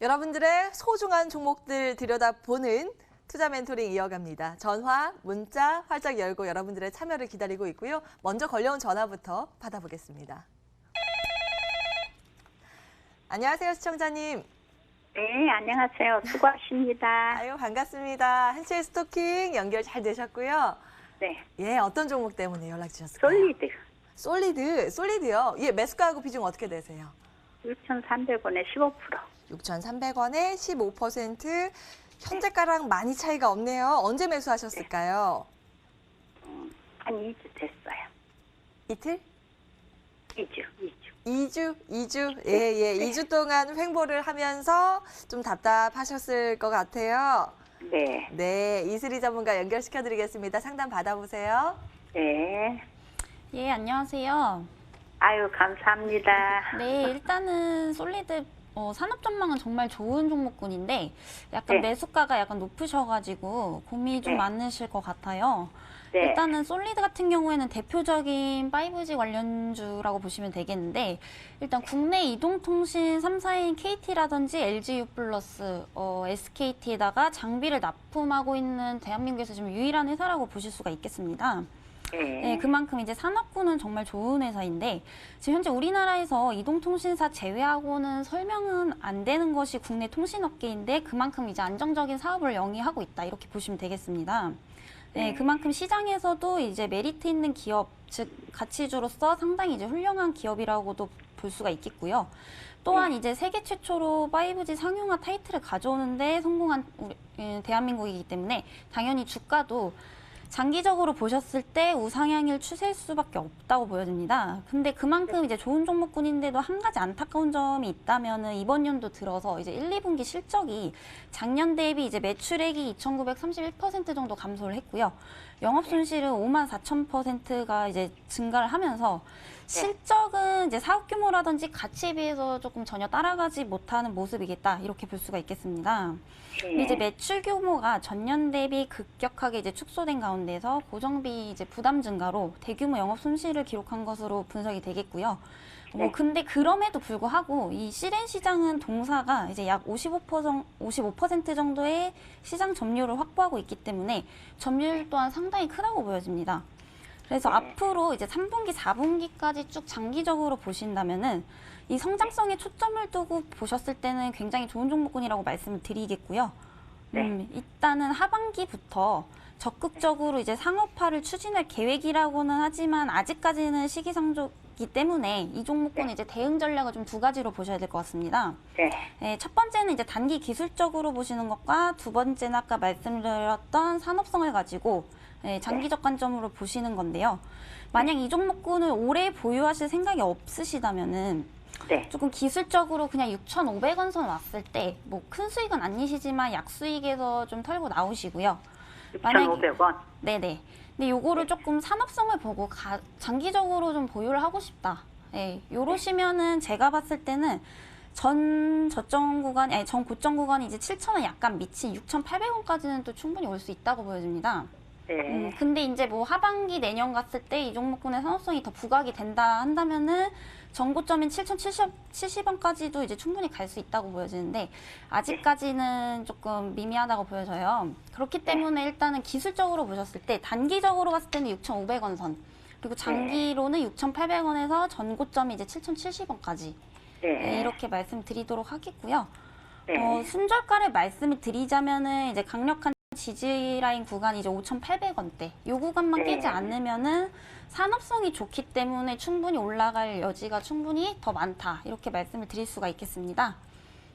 여러분들의 소중한 종목들 들여다보는 투자 멘토링 이어갑니다. 전화, 문자 활짝 열고 여러분들의 참여를 기다리고 있고요. 먼저 걸려온 전화부터 받아보겠습니다. 안녕하세요, 시청자님. 네, 안녕하세요. 수고하십니다. 아유, 반갑습니다. 한시의 스토킹 연결 잘 되셨고요. 네, 예, 어떤 종목 때문에 연락 주셨을까요? 솔리드요. 예, 매수가하고 비중 어떻게 되세요? 6,300원에 15%. 6,300원에 15%. 현재가랑 많이 차이가 없네요. 언제 매수하셨을까요? 한 2주 됐어요. 이틀? 2주. 2주? 예. 2주 동안 횡보를 하면서 좀 답답하셨을 것 같아요. 네, 네, 이슬이 전문가 연결시켜드리겠습니다. 상담 받아보세요. 네. 예, 안녕하세요. 아유, 감사합니다. 네, 일단은 솔리드 산업 전망은 정말 좋은 종목군인데 약간 네. 매수가가 약간 높으셔가지고 고민이 좀 네. 많으실 것 같아요. 네, 일단은 솔리드 같은 경우에는 대표적인 5G 관련주라고 보시면 되겠는데 일단 국내 이동통신 3사인 KT라든지 LGU+, SKT에다가 장비를 납품하고 있는 대한민국에서 지금 유일한 회사라고 보실 수가 있겠습니다. 네, 그만큼 이제 산업군은 정말 좋은 회사인데 지금 현재 우리나라에서 이동통신사 제외하고는 설명은 안 되는 것이 국내 통신업계인데 그만큼 이제 안정적인 사업을 영위하고 있다 이렇게 보시면 되겠습니다. 네, 그만큼 시장에서도 이제 메리트 있는 기업, 즉 가치주로서 상당히 이제 훌륭한 기업이라고도 볼 수가 있겠고요. 또한 이제 세계 최초로 5G 상용화 타이틀을 가져오는데 성공한 대한민국이기 때문에 당연히 주가도 장기적으로 보셨을 때 우상향일 추세일 수밖에 없다고 보여집니다. 근데 그만큼 이제 좋은 종목군인데도 한 가지 안타까운 점이 있다면은 이번 연도 들어서 이제 1, 2분기 실적이 작년 대비 이제 매출액이 2,931% 정도 감소를 했고요. 영업 손실은 54,000%가 이제 증가를 하면서 실적은 이제 사업 규모라든지 가치에 비해서 조금 전혀 따라가지 못하는 모습이겠다 이렇게 볼 수가 있겠습니다. 근데 이제 매출 규모가 전년 대비 급격하게 이제 축소된 가운데서 고정비 이제 부담 증가로 대규모 영업 손실을 기록한 것으로 분석이 되겠고요. 근데 그럼에도 불구하고 이 실행 시장은 동사가 이제 약 55% 정도의 시장 점유율을 확보하고 있기 때문에 점유율 또한 상당히 크다고 보여집니다. 그래서 앞으로 이제 3분기, 4분기까지 쭉 장기적으로 보신다면은 이 성장성에 초점을 두고 보셨을 때는 굉장히 좋은 종목군이라고 말씀을 드리겠고요. 일단은 하반기부터 적극적으로 이제 상업화를 추진할 계획이라고는 하지만 아직까지는 시기상조이기 때문에 이 종목군은 이제 대응 전략을 좀 두 가지로 보셔야 될 것 같습니다. 네, 첫 번째는 이제 단기 기술적으로 보시는 것과 두 번째는 아까 말씀드렸던 산업성을 가지고 장기적 관점으로 보시는 건데요. 만약 이 종목군을 오래 보유하실 생각이 없으시다면은 조금 기술적으로 그냥 6,500원 선 왔을 때 뭐 큰 수익은 아니시지만 약수익에서 좀 털고 나오시고요. 6,500원? 네네. 근데 요거를 조금 산업성을 보고 장기적으로 좀 보유를 하고 싶다. 요러시면은 제가 봤을 때는 전 고점 구간이 이제 7,000원 약간 미친 6,800원까지는 또 충분히 올 수 있다고 보여집니다. 근데 이제 뭐 하반기 내년 갔을 때 이 종목군의 산업성이 더 부각이 된다 한다면은 전고점인 7,070원까지도 이제 충분히 갈 수 있다고 보여지는데 아직까지는 조금 미미하다고 보여져요. 그렇기 때문에 일단은 기술적으로 보셨을 때 단기적으로 갔을 때는 6,500원 선 그리고 장기로는 6,800원에서 전고점이 이제 7,070원까지 이렇게 말씀드리도록 하겠고요. 순저가를 말씀을 드리자면은 이제 강력한 지지라인 구간이 이제 5,800원대. 요 구간만 깨지 않으면은 산업성이 좋기 때문에 충분히 올라갈 여지가 충분히 더 많다. 이렇게 말씀을 드릴 수가 있겠습니다.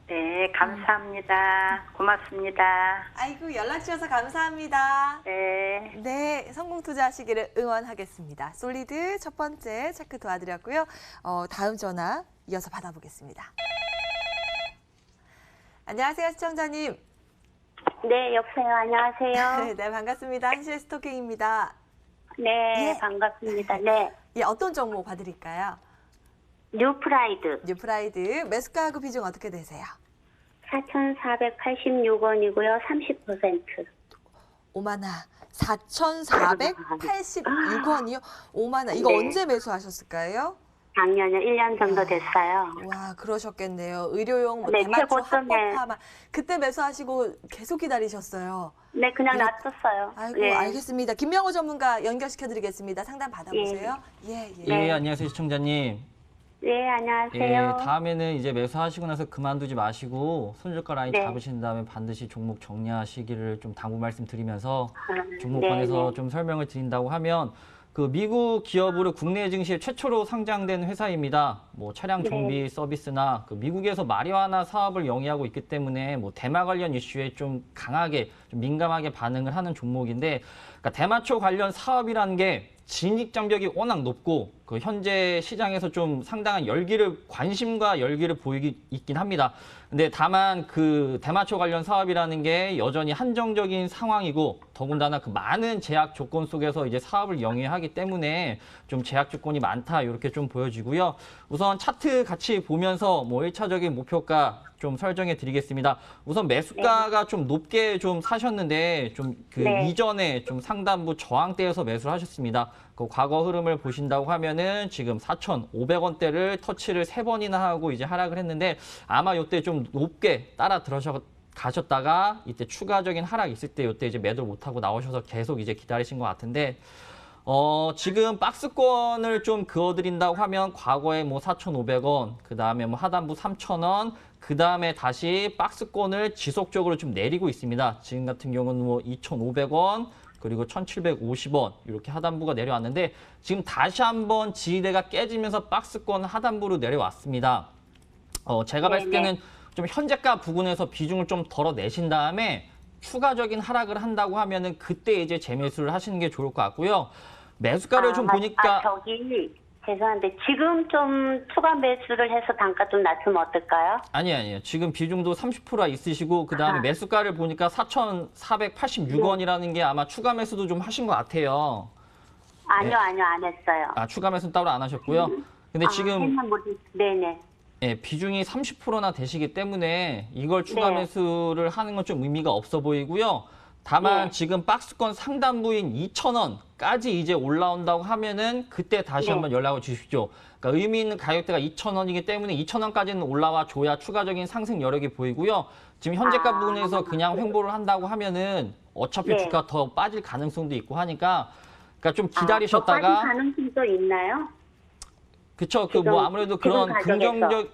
네, 감사합니다. 고맙습니다. 아이고, 연락 주셔서 감사합니다. 네. 네, 성공 투자하시기를 응원하겠습니다. 솔리드 첫 번째 체크 도와드렸고요. 다음 전화 이어서 받아보겠습니다. 안녕하세요, 시청자님. 네, 여보세요. 안녕하세요. 네, 반갑습니다. 한시의 스토킹입니다. 네, 예. 반갑습니다. 네. 예, 어떤 종목 봐드릴까요? 뉴프라이드 뉴프라이드 매수가하고 비중 어떻게 되세요? 4,486원이고요. 30%. 오마나 4,486원이요? 오마나 이거 네. 언제 매수하셨을까요? 작년에 1년 정도 됐어요. 와, 그러셨겠네요. 의료용 뭐 네, 대마초 최고점에. 합법화만 그때 매수하시고 계속 기다리셨어요. 네, 그냥 네. 놔뒀어요. 아이고, 네. 알겠습니다. 김명호 전문가 연결시켜드리겠습니다. 상담 받아보세요. 예, 예. 예, 안녕하세요, 시청자님. 네, 안녕하세요. 예, 다음에는 이제 매수하시고 나서 그만두지 마시고 손절가 라인 네. 잡으신 다음에 반드시 종목 정리하시기를 좀 당부 말씀드리면서 네, 종목관에서 네. 좀 설명을 드린다고 하면 그 미국 기업으로 국내 증시에 최초로 상장된 회사입니다. 뭐 차량 정비 서비스나 그 미국에서 마리화나 사업을 영위하고 있기 때문에 뭐 대마 관련 이슈에 좀 강하게 좀 민감하게 반응을 하는 종목인데, 그러니까 대마초 관련 사업이라는 게 진입 장벽이 워낙 높고 그 현재 시장에서 좀 상당한 관심과 열기를 보이기 있긴 합니다. 근데 다만 그 대마초 관련 사업이라는 게 여전히 한정적인 상황이고 더군다나 그 많은 제약 조건 속에서 이제 사업을 영위하기 때문에 좀 제약 조건이 많다 이렇게 좀 보여지고요. 우선 차트 같이 보면서 뭐 1차적인 목표가 좀 설정해 드리겠습니다. 우선 매수가가 좀 높게 좀 사셨는데 좀 그 네. 이전에 좀 상단부 저항대에서 매수를 하셨습니다. 그 과거 흐름을 보신다고 하면은 지금 4,500원대를 터치를 3번이나 하고 이제 하락을 했는데 아마 이때 좀 높게 따라 가셨다가 이때 추가적인 하락 있을 때 이때 이제 매도 못하고 나오셔서 계속 이제 기다리신 것 같은데 지금 박스권을 좀 그어드린다고 하면 과거에 뭐 4,500원, 그 다음에 뭐 하단부 3,000원, 그 다음에 다시 박스권을 지속적으로 좀 내리고 있습니다. 지금 같은 경우는 뭐 2,500원, 그리고 1,750원 이렇게 하단부가 내려왔는데 지금 다시 한번 지지대가 깨지면서 박스권 하단부로 내려왔습니다. 제가 봤을 때는 좀 현재가 부근에서 비중을 좀 덜어내신 다음에 추가적인 하락을 한다고 하면은 그때 이제 재매수를 하시는 게 좋을 것 같고요. 매수가를 좀 보니까 저기 죄송한데 지금 좀 추가 매수를 해서 단가 좀 낮추면 어떨까요? 아니에요. 지금 비중도 30% 있으시고 그다음에 매수가를 보니까 4,486원이라는 게 아마 추가 매수도 좀 하신 것 같아요. 아니요, 안 했어요. 추가 매수는 따로 안 하셨고요. 근데 지금 했나 네네. 비중이 30%나 되시기 때문에 이걸 추가 네. 매수를 하는 건 좀 의미가 없어 보이고요. 다만 네. 지금 박스권 상단부인 2,000원까지 이제 올라온다고 하면은 그때 다시 네. 한번 연락을 주십시오. 그러니까 의미 있는 가격대가 2,000원이기 때문에 2,000원까지는 올라와 줘야 추가적인 상승 여력이 보이고요. 지금 현재가 부분에서 그냥 횡보를 한다고 하면은 어차피 네. 주가 더 빠질 가능성도 있고 하니까 그러니까 좀 더 기다리셨다가 빠질 가능성도 있나요? 그쵸. 그 뭐 지금- 아무래도 지금 그런 가격에서.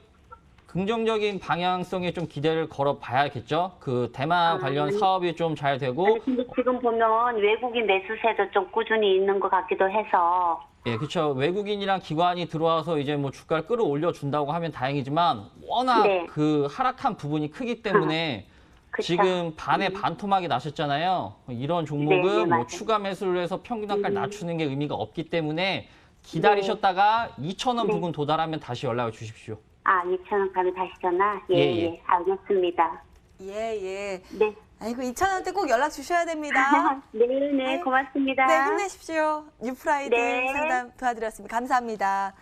긍정적인 방향성에 좀 기대를 걸어 봐야겠죠. 그 대마 관련 사업이 좀 잘 되고, 아니, 근데 지금 보면 외국인 매수세도 좀 꾸준히 있는 것 같기도 해서. 예, 그쵸. 외국인이랑 기관이 들어와서 이제 뭐 주가를 끌어올려 준다고 하면 다행이지만 워낙 네. 그 하락한 부분이 크기 때문에 그쵸. 지금 반에 반토막이 나셨잖아요. 이런 종목은 네, 뭐 맞아요. 추가 매수를 해서 평균 단가를 낮추는 게 의미가 없기 때문에 기다리셨다가 2,000원 네. 부근 도달하면 다시 연락을 주십시오. 2,000원 가면 다시 전화? 예, 예, 예. 예. 알겠습니다. 예. 네. 아이고, 2,000원대 꼭 연락 주셔야 됩니다. 네, 고맙습니다. 네, 힘내십시오. 뉴프라이드 네. 상담 도와드렸습니다. 감사합니다.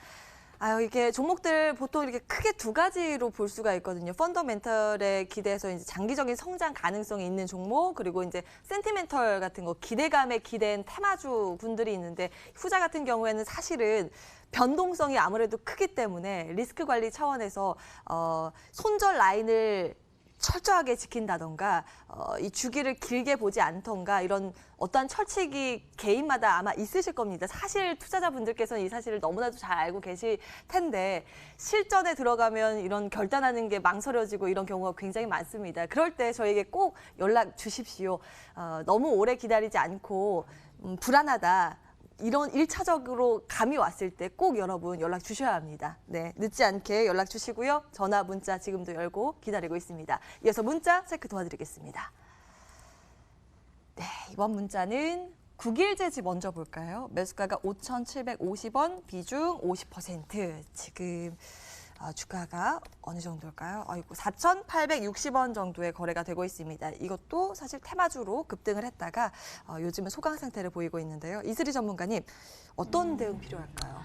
이게 종목들 보통 이렇게 크게 두 가지로 볼 수가 있거든요. 펀더멘털에 기대해서 이제 장기적인 성장 가능성이 있는 종목, 그리고 이제 센티멘털 같은 거, 기대감에 기댄 테마주 군들이 있는데 후자 같은 경우에는 사실은 변동성이 아무래도 크기 때문에 리스크 관리 차원에서 손절 라인을 철저하게 지킨다던가 이 주기를 길게 보지 않던가 이런 어떠한 철칙이 개인마다 아마 있으실 겁니다. 사실 투자자분들께서는 이 사실을 너무나도 잘 알고 계실 텐데 실전에 들어가면 이런 결단하는 게 망설여지고 이런 경우가 굉장히 많습니다. 그럴 때 저에게 꼭 연락 주십시오. 너무 오래 기다리지 않고 불안하다. 이런 1차적으로 감이 왔을 때 꼭 여러분 연락 주셔야 합니다. 네, 늦지 않게 연락 주시고요. 전화, 문자 지금도 열고 기다리고 있습니다. 이어서 문자 체크 도와드리겠습니다. 네, 이번 문자는 국일제지 먼저 볼까요? 매수가가 5,750원, 비중 50%. 지금 주가가 어느 정도일까요? 4,860원 정도의 거래가 되고 있습니다. 이것도 사실 테마주로 급등을 했다가 요즘은 소강 상태를 보이고 있는데요. 이슬이 전문가님, 어떤 대응 필요할까요?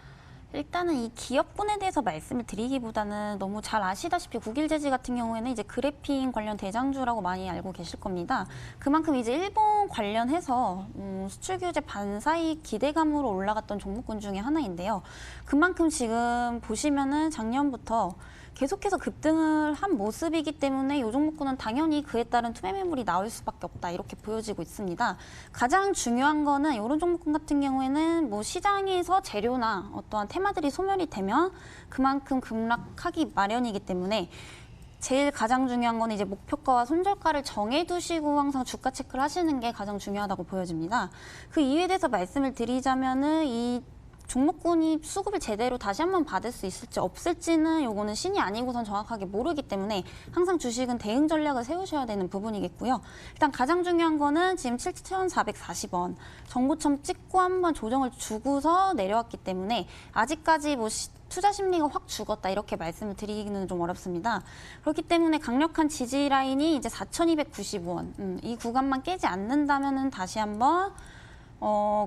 일단은 이 기업군에 대해서 말씀을 드리기보다는 너무 잘 아시다시피 국일제지 같은 경우에는 이제 그래핀 관련 대장주라고 많이 알고 계실 겁니다. 그만큼 이제 일본 관련해서 수출 규제 반사이 기대감으로 올라갔던 종목군 중에 하나인데요. 그만큼 지금 보시면은 작년부터 계속해서 급등을 한 모습이기 때문에 이 종목군은 당연히 그에 따른 투매 매물이 나올 수밖에 없다 이렇게 보여지고 있습니다. 가장 중요한 거는 이런 종목군 같은 경우에는 뭐 시장에서 재료나 어떠한 테마들이 소멸이 되면 그만큼 급락하기 마련이기 때문에 제일 가장 중요한 건 이제 목표가와 손절가를 정해두시고 항상 주가 체크를 하시는 게 가장 중요하다고 보여집니다. 그 이유에 대해서 말씀을 드리자면은 이 종목군이 수급을 제대로 다시 한번 받을 수 있을지 없을지는 요거는 신이 아니고선 정확하게 모르기 때문에 항상 주식은 대응 전략을 세우셔야 되는 부분이겠고요. 일단 가장 중요한 거는 지금 7,440원 정고점 찍고 한번 조정을 주고서 내려왔기 때문에 아직까지 뭐 투자 심리가 확 죽었다 이렇게 말씀을 드리기는 좀 어렵습니다. 그렇기 때문에 강력한 지지 라인이 이제 4,290원 이 구간만 깨지 않는다면은 다시 한번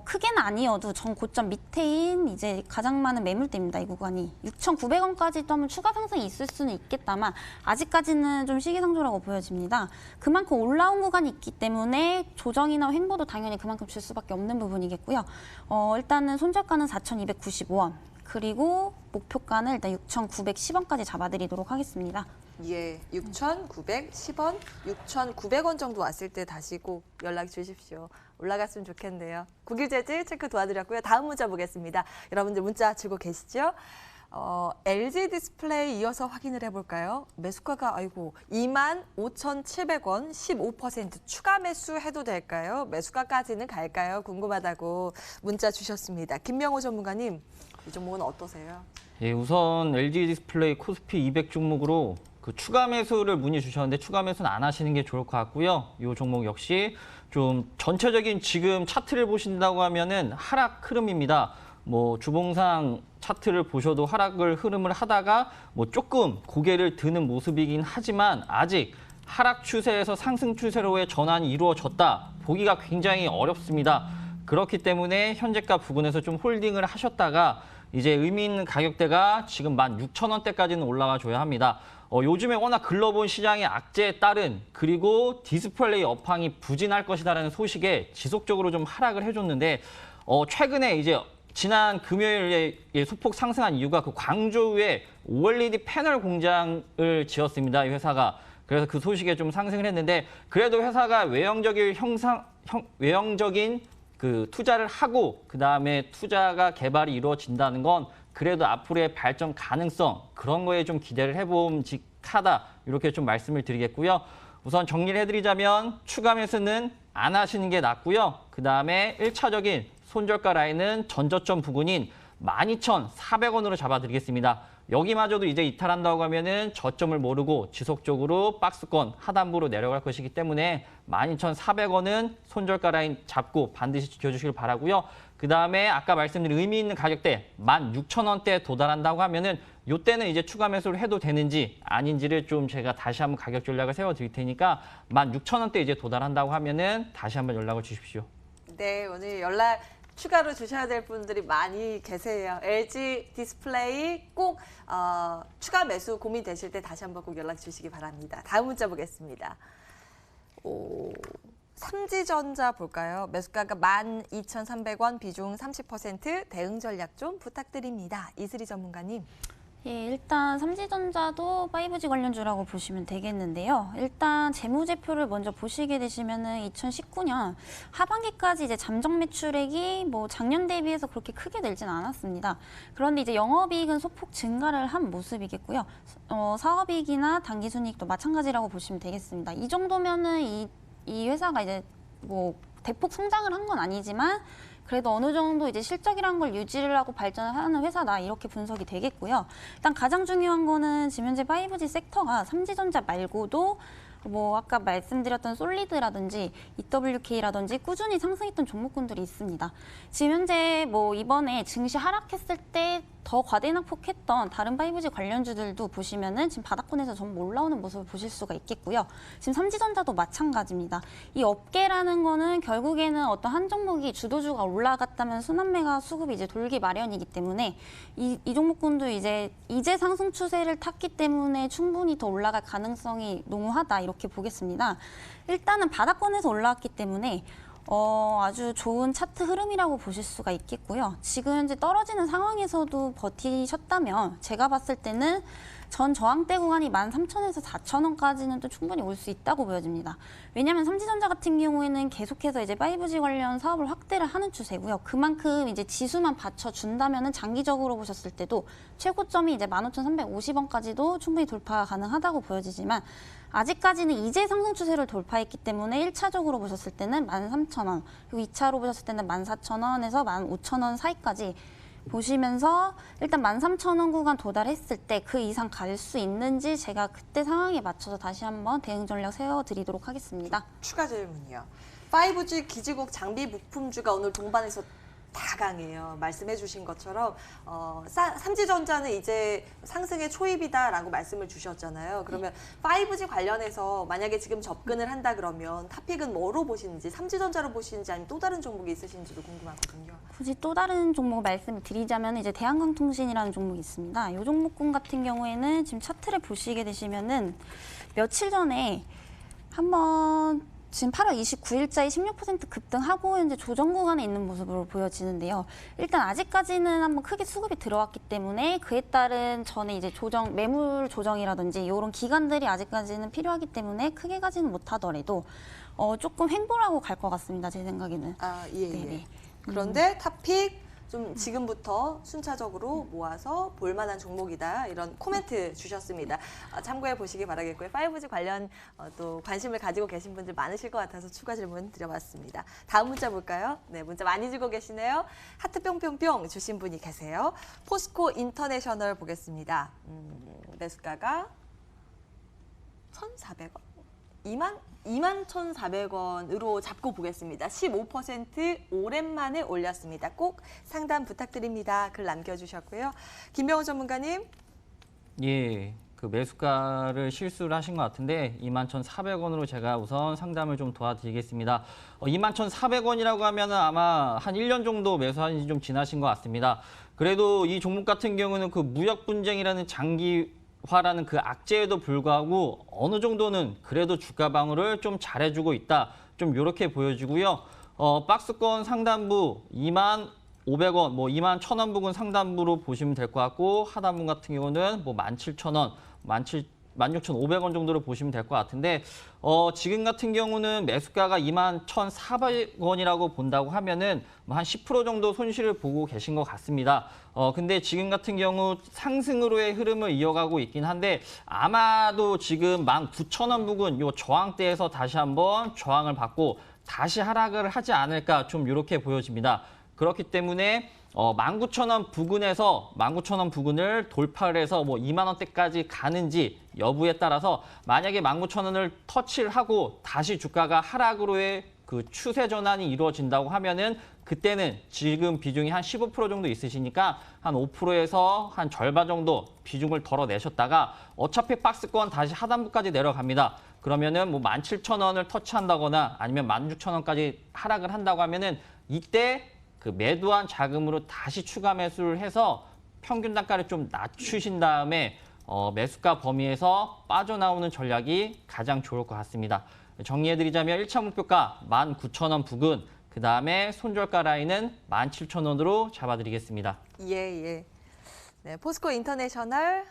크게는 아니어도 전 고점 밑에인 이제 가장 많은 매물대입니다. 이 구간이 6,900원까지 또 한번 추가 상승이 있을 수는 있겠다만 아직까지는 좀 시기상조라고 보여집니다. 그만큼 올라온 구간이 있기 때문에 조정이나 횡보도 당연히 그만큼 줄 수밖에 없는 부분이겠고요. 일단은 손절가는 4,295원 그리고 목표가는 일단 6,910원까지 잡아드리도록 하겠습니다. 예, 6,910원, 6,900원 정도 왔을 때 다시 꼭 연락 주십시오. 올라갔으면 좋겠네요. 국일제지 체크 도와드렸고요. 다음 문자 보겠습니다. 여러분들 문자 주고 계시죠? LG 디스플레이 이어서 확인을 해볼까요? 매수가가 25,700원, 15% 추가 매수해도 될까요? 매수가까지는 갈까요? 궁금하다고 문자 주셨습니다. 김명호 전문가님, 이 종목은 어떠세요? 예, 우선 LG 디스플레이 코스피 200 종목으로 그 추가 매수를 문의 주셨는데 추가 매수는 안 하시는 게 좋을 것 같고요. 이 종목 역시 좀 전체적인 지금 차트를 보신다고 하면은 하락 흐름입니다. 뭐 주봉상 차트를 보셔도 하락을 흐름을 하다가 뭐 조금 고개를 드는 모습이긴 하지만 아직 하락 추세에서 상승 추세로의 전환이 이루어졌다 보기가 굉장히 어렵습니다. 그렇기 때문에 현재가 부근에서 좀 홀딩을 하셨다가 이제 의미 있는 가격대가 지금 16,000원대까지는 올라와 줘야 합니다. 요즘에 워낙 글로벌 시장의 악재에 따른 그리고 디스플레이 업황이 부진할 것이다라는 소식에 지속적으로 좀 하락을 해줬는데 최근에 이제 지난 금요일에 소폭 상승한 이유가 그 광저우에 OLED 패널 공장을 지었습니다. 이 회사가. 그래서 그 소식에 좀 상승을 했는데 그래도 회사가 외형적인 그 투자를 하고 그다음에 투자가 개발이 이루어진다는 건 그래도 앞으로의 발전 가능성 그런 거에 좀 기대를 해봄직하다 이렇게 좀 말씀을 드리겠고요. 우선 정리를 해드리자면 추가 매수는 안 하시는 게 낫고요. 그다음에 1차적인 손절가 라인은 전저점 부근인 12,400원으로 잡아드리겠습니다. 여기마저도 이제 이탈한다고 하면은 저점을 모르고 지속적으로 박스권 하단부로 내려갈 것이기 때문에 12,400원은 손절가 라인 잡고 반드시 지켜주시길 바라고요. 그다음에 아까 말씀드린 의미 있는 가격대 16,000원대에 도달한다고 하면은 이때는 이제 추가 매수를 해도 되는지 아닌지를 좀 제가 다시 한번 가격 전략을 세워드릴 테니까 16,000원대 이제 도달한다고 하면은 다시 한번 연락을 주십시오. 네, 오늘 연락 추가로 주셔야 될 분들이 많이 계세요. LG 디스플레이 꼭 추가 매수 고민되실 때 다시 한번 꼭 연락 주시기 바랍니다. 다음 문자 보겠습니다. 삼지전자 볼까요? 매수가가 12,300원, 비중 30%, 대응 전략 좀 부탁드립니다. 이슬이 전문가님. 예, 일단 삼지전자도 5G 관련주라고 보시면 되겠는데요. 일단 재무제표를 먼저 보시게 되시면은 2019년 하반기까지 이제 잠정 매출액이 뭐 작년 대비해서 그렇게 크게 늘진 않았습니다. 그런데 이제 영업이익은 소폭 증가를 한 모습이겠고요. 사업이익이나 당기순이익도 마찬가지라고 보시면 되겠습니다. 이 정도면은 이 회사가 이제 뭐 대폭 성장을 한 건 아니지만 그래도 어느 정도 이제 실적이란 걸 유지를 하고 발전을 하는 회사다 이렇게 분석이 되겠고요. 일단 가장 중요한 거는 지금 현재 5G 섹터가 삼지전자 말고도 뭐 아까 말씀드렸던 솔리드라든지 EWK라든지 꾸준히 상승했던 종목군들이 있습니다. 지금 현재 뭐 이번에 증시 하락했을 때 더 과대낙폭했던 다른 5G 관련주들도 보시면은 지금 바닥권에서 전부 올라오는 모습을 보실 수가 있겠고요. 지금 삼지전자도 마찬가지입니다. 이 업계라는 거는 결국에는 어떤 한 종목이 주도주가 올라갔다면 순환매가 수급이 이제 돌기 마련이기 때문에 이 종목군도 이제 상승 추세를 탔기 때문에 충분히 더 올라갈 가능성이 농후하다 이렇게 보겠습니다. 일단은 바닥권에서 올라왔기 때문에 아주 좋은 차트 흐름이라고 보실 수가 있겠고요. 지금 현재 떨어지는 상황에서도 버티셨다면 제가 봤을 때는 전 저항대 구간이 13,000원에서 4,000원까지는 또 충분히 올 수 있다고 보여집니다. 왜냐하면 삼지전자 같은 경우에는 계속해서 이제 5G 관련 사업을 확대를 하는 추세고요. 그만큼 이제 지수만 받쳐준다면은 장기적으로 보셨을 때도 최고점이 이제 15,350원까지도 충분히 돌파가 가능하다고 보여지지만 아직까지는 이제 상승 추세를 돌파했기 때문에 1차적으로 보셨을 때는 13,000원, 그리고 2차로 보셨을 때는 14,000원에서 15,000원 사이까지 보시면서 일단 13,000원 구간 도달했을 때 그 이상 갈 수 있는지 제가 그때 상황에 맞춰서 다시 한번 대응 전략 세워드리도록 하겠습니다. 추가 질문이요. 5G 기지국 장비 부품주가 오늘 동반해서 다 강해요. 말씀해 주신 것처럼 삼지전자는 이제 상승의 초입이다라고 말씀을 주셨잖아요. 그러면 5G 관련해서 만약에 지금 접근을 한다 그러면 탑픽은 뭐로 보시는지, 삼지전자로 보시는지 아니면 또 다른 종목이 있으신지도 궁금하거든요. 굳이 또 다른 종목 말씀을 드리자면 이제 대한강통신이라는 종목이 있습니다. 이 종목군 같은 경우에는 지금 차트를 보시게 되시면은 며칠 전에 한번 지금 8월 29일자에 16% 급등하고 현재 조정 구간에 있는 모습으로 보여지는데요. 일단 아직까지는 한번 크게 수급이 들어왔기 때문에 그에 따른 전에 이제 매물 조정이라든지 이런 기간들이 아직까지는 필요하기 때문에 크게 가지는 못하더라도 조금 횡보라고 갈 것 같습니다. 제 생각에는. 예. 네네. 그런데 탑픽 좀 지금부터 순차적으로 모아서 볼만한 종목이다 이런 코멘트 주셨습니다. 참고해 보시기 바라겠고요. 5G 관련 또 관심을 가지고 계신 분들 많으실 것 같아서 추가 질문 드려봤습니다. 다음 문자 볼까요? 네, 문자 많이 주고 계시네요. 하트 뿅뿅뿅 주신 분이 계세요. 포스코 인터내셔널 보겠습니다. 매수가가 1,400원. 21,400원으로 잡고 보겠습니다. 15% 오랜만에 올렸습니다. 꼭 상담 부탁드립니다. 글 남겨주셨고요. 김병호 전문가님. 예, 그 매수가를 실수를 하신 것 같은데 21,400원으로 제가 우선 상담을 좀 도와드리겠습니다. 21,400원이라고 하면 아마 한 1년 정도 매수한 지 좀 지나신 것 같습니다. 그래도 이 종목 같은 경우는 그 무역 분쟁이라는 장기화라는 그 악재에도 불구하고 어느 정도는 그래도 주가 방어를 좀 잘해주고 있다. 좀 이렇게 보여지고요. 박스권 상단부 25,500원, 뭐 21,000원 부근 상단부로 보시면 될 것 같고 하단부 같은 경우는 뭐 17,000원, 16,500원 정도로 보시면 될 것 같은데 지금 같은 경우는 매수가가 21,400원이라고 본다고 하면은 한 10% 정도 손실을 보고 계신 것 같습니다. 근데 지금 같은 경우 상승으로의 흐름을 이어가고 있긴 한데 아마도 지금 19,000원 부근 요 저항대에서 다시 한번 저항을 받고 다시 하락을 하지 않을까 좀 이렇게 보여집니다. 그렇기 때문에 19,000원 부근에서 19,000원 부근을 돌파를 해서 뭐 2만 원대까지 가는지 여부에 따라서 만약에 19,000원을 터치를 하고 다시 주가가 하락으로의 그 추세 전환이 이루어진다고 하면은 그때는 지금 비중이 한 15% 정도 있으시니까 한 5%에서 한 절반 정도 비중을 덜어내셨다가 어차피 박스권 다시 하단부까지 내려갑니다. 그러면은 뭐 17,000원을 터치한다거나 아니면 16,000원까지 하락을 한다고 하면은 이때 그 매도한 자금으로 다시 추가 매수를 해서 평균 단가를 좀 낮추신 다음에 매수가 범위에서 빠져나오는 전략이 가장 좋을 것 같습니다. 정리해드리자면 1차 목표가 19,000원 부근, 그 다음에 손절가 라인은 17,000원으로 잡아드리겠습니다. 예. 네, 포스코 인터내셔널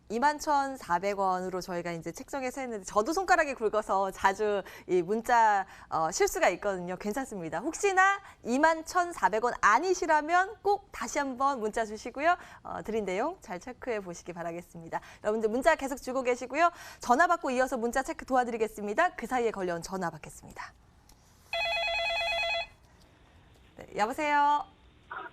21,400원으로 저희가 이제 책정해서 했는데 저도 손가락이 굵어서 자주 이 문자 실수가 있거든요. 괜찮습니다. 혹시나 21,400원 아니시라면 꼭 다시 한번 문자 주시고요. 드린 내용 잘 체크해 보시기 바라겠습니다. 여러분들 문자 계속 주고 계시고요. 전화 받고 이어서 문자 체크 도와드리겠습니다. 그 사이에 걸려온 전화 받겠습니다. 네, 여보세요.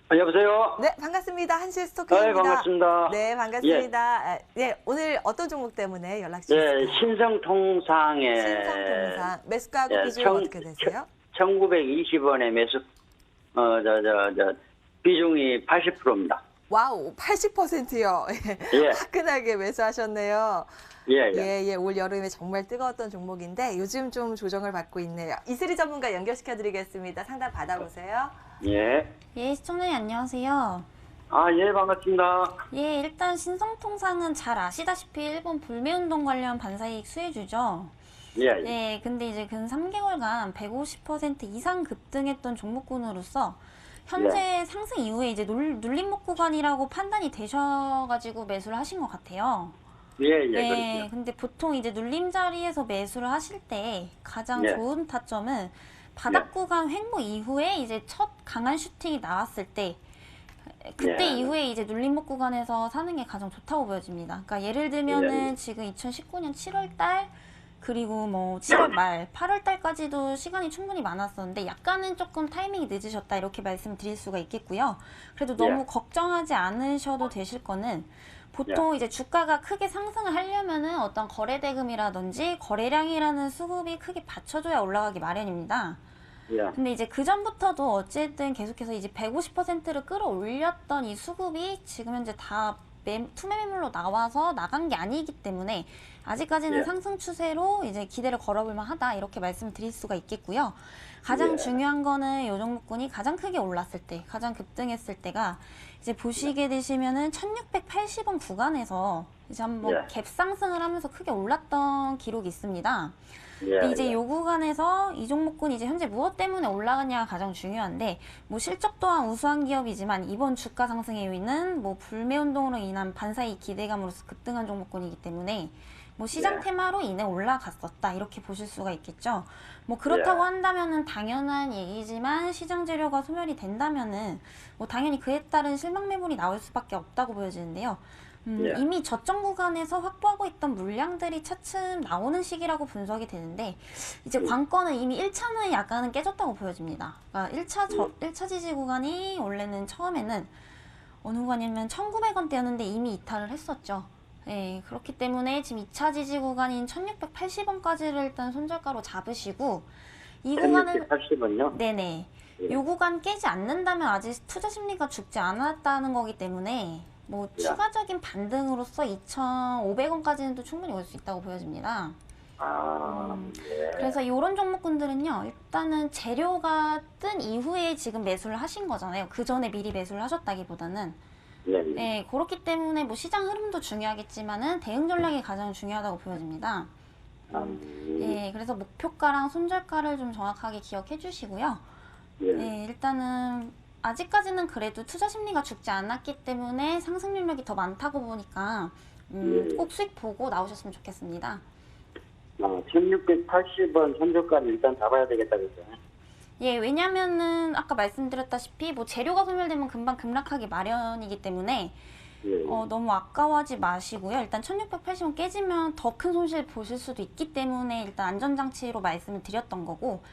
여보세요? 네, 반갑습니다. 한실 스토킹입니다. 네, 반갑습니다. 네, 반갑습니다. 네, 오늘 어떤 종목 때문에 연락 예, 주셨을까요? 신성통상에 신성통상 매수가하고 예, 비중이 어떻게 되세요? 1920원에 매수 비중이 80%입니다. 와우, 80%요. 예. 화끈하게 매수하셨네요. 예, 예. 예, 올 여름에 정말 뜨거웠던 종목인데 요즘 좀 조정을 받고 있네요. 이슬이 전문가 연결시켜 드리겠습니다. 상담 받아보세요. 예. 예, 시청자님 안녕하세요. 아, 예, 반갑습니다. 예, 일단 신성통상은 잘 아시다시피 일본 불매운동 관련 반사이익 수혜주죠. 예, 예. 네, 근데 이제 근 3개월간 150% 이상 급등했던 종목군으로서 현재 상승 이후에 이제 눌림목 구간이라고 판단이 되셔가지고 매수를 하신 것 같아요. 예, 예, 네, 그렇죠. 근데 보통 이제 눌림 자리에서 매수를 하실 때 가장 예. 좋은 타점은 바닥 예. 구간 횡보 이후에 이제 첫 강한 슈팅이 나왔을 때 그때 예. 이후에 이제 눌림목 구간에서 사는 게 가장 좋다고 보여집니다. 그러니까 예를 들면은 예. 지금 2019년 7월 달 그리고 뭐 7월 말, 8월 달까지도 시간이 충분히 많았었는데 약간은 조금 타이밍이 늦으셨다 이렇게 말씀드릴 수가 있겠고요. 그래도 너무 예. 걱정하지 않으셔도 되실 거는 보통 이제 주가가 크게 상승을 하려면은 어떤 거래 대금이라든지 거래량이라는 수급이 크게 받쳐줘야 올라가기 마련입니다. 예. 근데 이제 그 전부터도 어쨌든 계속해서 이제 150%를 끌어올렸던 이 수급이 지금 현재 다 투매 매물로 나와서 나간 게 아니기 때문에 아직까지는 예. 상승 추세로 이제 기대를 걸어볼 만하다 이렇게 말씀드릴 수가 있겠고요. 가장 예. 중요한 거는 이 종목군이 가장 크게 올랐을 때, 가장 급등했을 때가 이제 보시게 되시면은 1680원 구간에서 이제 한번 예. 갭 상승을 하면서 크게 올랐던 기록이 있습니다. 예. 근데 이제 예. 요 구간에서 이 종목군이 이제 현재 무엇 때문에 올라가냐가 가장 중요한데 뭐 실적 또한 우수한 기업이지만 이번 주가 상승의 요인은 뭐 불매운동으로 인한 반사이익 기대감으로서 급등한 종목군이기 때문에 뭐 시장 예. 테마로 인해 올라갔었다 이렇게 보실 수가 있겠죠. 뭐 그렇다고 예. 한다면은 당연한 얘기지만 시장 재료가 소멸이 된다면은 뭐 당연히 그에 따른 실망 매물이 나올 수밖에 없다고 보여지는데요. 예. 이미 저점 구간에서 확보하고 있던 물량들이 차츰 나오는 시기라고 분석이 되는데 이제 관건은 이미 1차는 약간은 깨졌다고 보여집니다. 그러니까 1차 지지 구간이 원래는 처음에는 어느 구간이냐면 1900원대였는데 이미 이탈을 했었죠. 네, 그렇기 때문에 지금 2차 지지 구간인 1680원까지를 일단 손절가로 잡으시고 이 구간은 1680원요? 네네. 예. 요 구간 깨지 않는다면 아직 투자 심리가 죽지 않았다는 거기 때문에 뭐 예. 추가적인 반등으로서 2,500원까지는 또 충분히 올 수 있다고 보여집니다. 아, 예. 그래서 이런 종목군들은요, 일단은 재료가 뜬 이후에 지금 매수를 하신 거잖아요. 그 전에 미리 매수를 하셨다기보다는. 예. 예. 네, 그렇기 때문에 뭐 시장 흐름도 중요하겠지만은 대응 전략이 가장 중요하다고 보여집니다. 네, 그래서 목표가랑 손절가를 좀 정확하게 기억해 주시고요. 예. 네, 일단은 아직까지는 그래도 투자 심리가 죽지 않았기 때문에 상승 능력이 더 많다고 보니까 꼭 수익 보고 나오셨으면 좋겠습니다. 1680원 손절가를 일단 잡아야 되겠다 그죠? 예, 왜냐면은 아까 말씀드렸다시피 뭐 재료가 소멸되면 금방 급락하기 마련이기 때문에 예. 너무 아까워하지 마시고요. 일단 1680원 깨지면 더 큰 손실 보실 수도 있기 때문에 일단 안전장치로 말씀을 드렸던 거고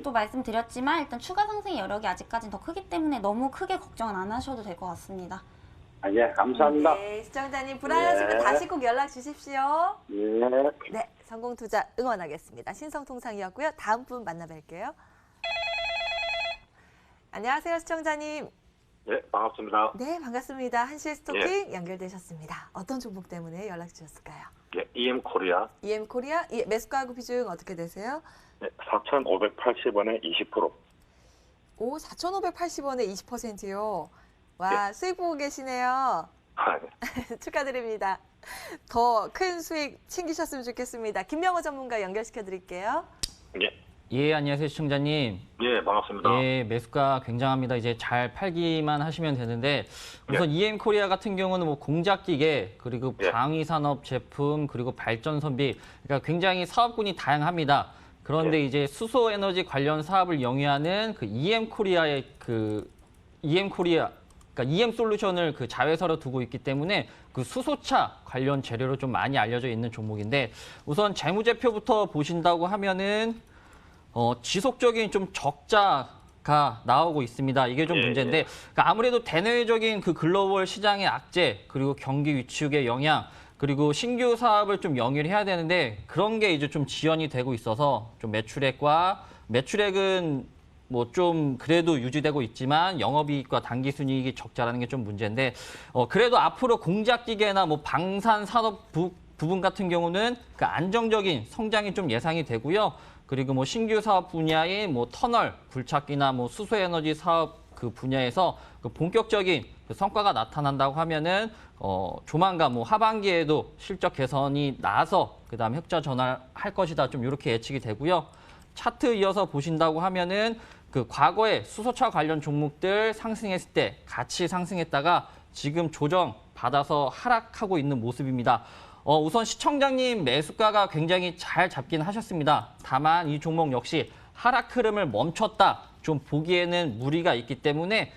또 말씀드렸지만 일단 추가 상승의 여력이 아직까지는 더 크기 때문에 너무 크게 걱정은 안 하셔도 될 것 같습니다. 아, 예, 감사합니다. 네, 시청자님 불안하시면 네. 다시 꼭 연락 주십시오. 예. 네, 성공 투자 응원하겠습니다. 신성통상이었고요. 다음 분 만나뵐게요. 안녕하세요, 시청자님. 네, 반갑습니다. 네, 반갑습니다. 한실 스토킹 연결되셨습니다. 어떤 종목 때문에 연락 주셨을까요? 예, EM 코리아. EM 코리아 예, 매수가하고 비중 어떻게 되세요? 네, 4,580원에 20%. 오, 4,580원에 20%요. 와, 수익 보고 계시네요. 아, 네. 축하드립니다. 더 큰 수익 챙기셨으면 좋겠습니다. 김명호 전문가 연결시켜 드릴게요. 예, 예, 안녕하세요, 시청자님. 예, 반갑습니다. 예, 매수가 굉장합니다. 이제 잘 팔기만 하시면 되는데 우선 EM 코리아 같은 경우는 뭐 공작기계 그리고 예. 방위산업 제품 그리고 발전 선비 그러니까 굉장히 사업군이 다양합니다. 그런데 이제 수소 에너지 관련 사업을 영위하는 그 EM 코리아의 그러니까 EM 솔루션을 그 자회사로 두고 있기 때문에 그 수소차 관련 재료로 좀 많이 알려져 있는 종목인데 우선 재무제표부터 보신다고 하면은 지속적인 좀 적자 가 나오고 있습니다. 이게 좀 예, 문제인데 예. 그러니까 아무래도 대내외적인 그 글로벌 시장의 악재 그리고 경기 위축의 영향 그리고 신규 사업을 좀 영위를 해야 되는데 그런 게 이제 좀 지연이 되고 있어서 좀 매출액은 뭐 좀 그래도 유지되고 있지만 영업이익과 당기순이익이 적자라는 게 좀 문제인데 그래도 앞으로 공작기계나 뭐 방산 산업 부분 같은 경우는 그 안정적인 성장이 좀 예상이 되고요. 그리고 뭐 신규 사업 분야인 뭐 터널, 굴착기나 뭐 수소에너지 사업 그 분야에서 그 본격적인 그 성과가 나타난다고 하면은 조만간 뭐 하반기에도 실적 개선이 나서 그다음에 흑자 전환할 것이다. 좀 이렇게 예측이 되고요. 차트 이어서 보신다고 하면은 그 과거에 수소차 관련 종목들 상승했을 때 같이 상승했다가 지금 조정 받아서 하락하고 있는 모습입니다. 우선 시청자님 매수가가 굉장히 잘 잡긴 하셨습니다. 다만 이 종목 역시 하락 흐름을 멈췄다. 좀 보기에는 무리가 있기 때문에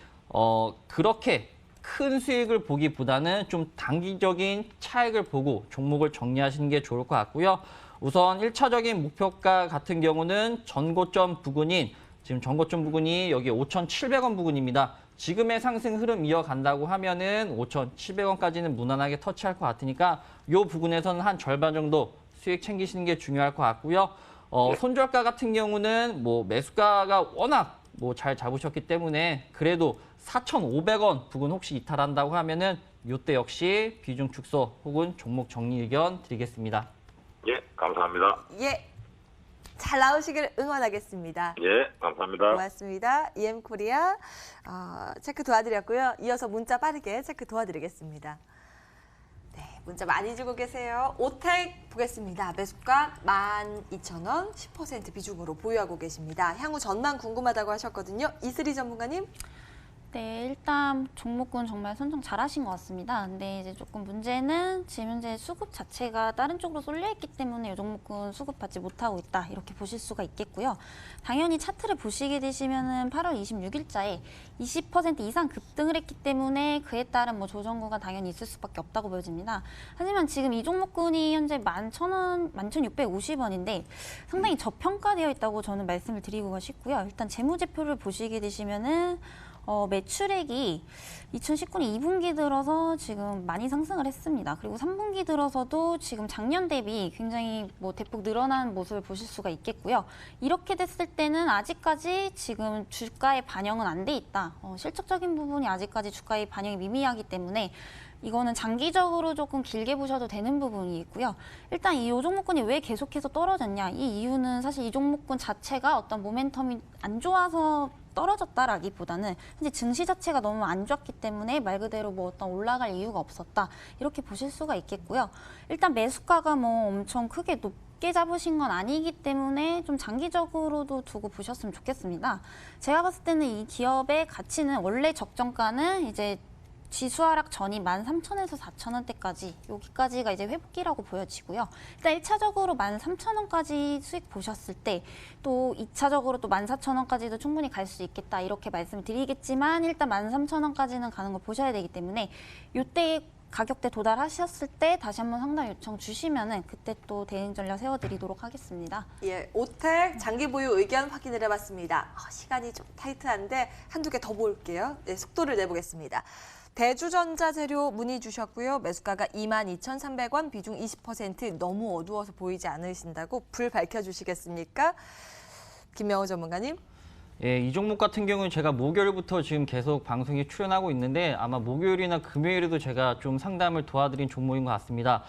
그렇게 큰 수익을 보기보다는 좀 단기적인 차익을 보고 종목을 정리하시는 게 좋을 것 같고요. 우선 1차적인 목표가 같은 경우는 전고점 부근인 지금 전고점 부근이 여기 5,700원 부근입니다. 지금의 상승 흐름 이어간다고 하면은 5,700원까지는 무난하게 터치할 것 같으니까 이 부분에서는 한 절반 정도 수익 챙기시는 게 중요할 것 같고요. 손절가 같은 경우는 뭐 매수가가 워낙 뭐 잘 잡으셨기 때문에 그래도 4,500원 부근 혹시 이탈한다고 하면은 이때 역시 비중 축소 혹은 종목 정리 의견 드리겠습니다. 예, 감사합니다. 예. 잘 나오시길 응원하겠습니다. 예, 감사합니다. 고맙습니다. EM코리아 체크 도와드렸고요. 이어서 문자 빠르게 체크 도와드리겠습니다. 네, 문자 많이 주고 계세요. 오택 보겠습니다. 매수가 12,000원 10% 비중으로 보유하고 계십니다. 향후 전망 궁금하다고 하셨거든요. 이슬이 전문가님. 네, 일단 종목군 정말 선정 잘하신 것 같습니다. 근데 이제 조금 문제는 지금 현재 수급 자체가 다른 쪽으로 쏠려 있기 때문에 이 종목군 수급받지 못하고 있다 이렇게 보실 수가 있겠고요. 당연히 차트를 보시게 되시면은 8월 26일자에 20% 이상 급등을 했기 때문에 그에 따른 뭐 조정 구간 당연히 있을 수밖에 없다고 보여집니다. 하지만 지금 이 종목군이 현재 11,000원, 11,650원인데 상당히 저평가되어 있다고 저는 말씀을 드리고 싶고요. 일단 재무제표를 보시게 되시면은 매출액이 2019년 2분기 들어서 지금 많이 상승을 했습니다. 그리고 3분기 들어서도 지금 작년 대비 굉장히 뭐 대폭 늘어난 모습을 보실 수가 있겠고요. 이렇게 됐을 때는 아직까지 지금 주가에 반영은 안 돼 있다. 실적적인 부분이 아직까지 주가에 반영이 미미하기 때문에 이거는 장기적으로 조금 길게 보셔도 되는 부분이 있고요. 일단 이 종목군이 왜 계속해서 떨어졌냐? 이 이유는 사실 이 종목군 자체가 어떤 모멘텀이 안 좋아서 떨어졌다라기보다는 현재 증시 자체가 너무 안 좋았기 때문에 말 그대로 뭐 어떤 올라갈 이유가 없었다 이렇게 보실 수가 있겠고요. 일단 매수가가 뭐 엄청 크게 높게 잡으신 건 아니기 때문에 좀 장기적으로도 두고 보셨으면 좋겠습니다. 제가 봤을 때는 이 기업의 가치는 원래 적정가는 이제 지수 하락 전이 13,000원에서 4,000원대까지 여기까지가 이제 회복기라고 보여지고요. 일단 1차적으로 13,000원까지 수익 보셨을 때 또 2차적으로 또 14,000원까지도 충분히 갈 수 있겠다 이렇게 말씀을 드리겠지만 일단 13,000원까지는 가는 걸 보셔야 되기 때문에 이때 가격대 도달하셨을 때 다시 한번 상담 요청 주시면은 그때 또 대응 전략 세워드리도록 하겠습니다. 예, 오택 장기 보유 의견 확인을 해봤습니다. 시간이 좀 타이트한데 한두 개 더 볼게요. 네, 속도를 내보겠습니다. 대주전자재료 문의 주셨고요. 매수가가 22,300원, 비중 20%. 너무 어두워서 보이지 않으신다고 불 밝혀주시겠습니까? 김명호 전문가님. 예, 이 종목 같은 경우는 제가 목요일부터 지금 계속 방송에 출연하고 있는데 아마 목요일이나 금요일에도 제가 좀 상담을 도와드린 종목인 것 같습니다.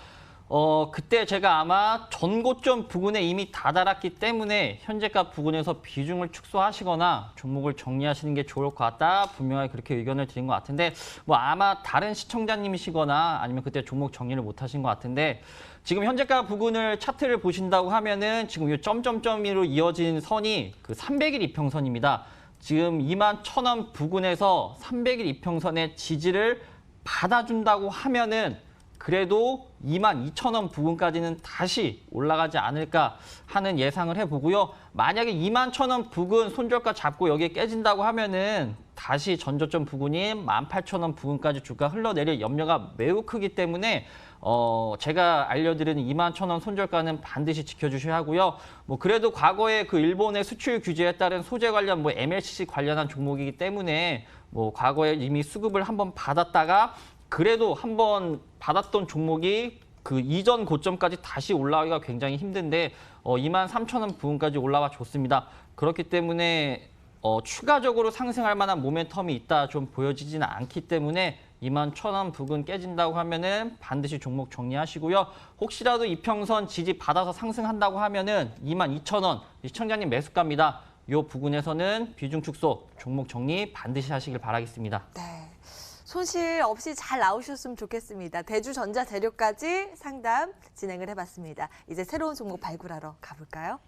그때 제가 아마 전고점 부근에 이미 다다랐기 때문에 현재가 부근에서 비중을 축소하시거나 종목을 정리하시는 게 좋을 것 같다. 분명하게 그렇게 의견을 드린 것 같은데 뭐 아마 다른 시청자님이시거나 아니면 그때 종목 정리를 못 하신 것 같은데 지금 현재가 부근을 차트를 보신다고 하면은 지금 이 점점점으로 이어진 선이 그 300일 이평선입니다. 지금 21,000원 부근에서 300일 이평선의 지지를 받아준다고 하면은 그래도 22,000원 부근까지는 다시 올라가지 않을까 하는 예상을 해보고요. 만약에 21,000원 부근 손절가 잡고 여기에 깨진다고 하면은 다시 전저점 부근인 18,000원 부근까지 주가 흘러내릴 염려가 매우 크기 때문에 제가 알려드리는 21,000원 손절가는 반드시 지켜주셔야 하고요. 뭐 그래도 과거에 그 일본의 수출 규제에 따른 소재 관련 뭐 MLCC 관련한 종목이기 때문에 뭐 과거에 이미 수급을 한번 받았다가 그래도 한번 받았던 종목이 그 이전 고점까지 다시 올라가기가 굉장히 힘든데 23,000원 부근까지 올라와 줬습니다. 그렇기 때문에 추가적으로 상승할 만한 모멘텀이 있다 좀 보여지지는 않기 때문에 21,000원 부근 깨진다고 하면은 반드시 종목 정리하시고요. 혹시라도 이평선 지지 받아서 상승한다고 하면은 22,000원 시청자님 매수가입니다. 이 부근에서는 비중 축소 종목 정리 반드시 하시길 바라겠습니다. 네. 손실 없이 잘 나오셨으면 좋겠습니다. 대주전자재료까지 상담 진행을 해봤습니다. 이제 새로운 종목 발굴하러 가볼까요?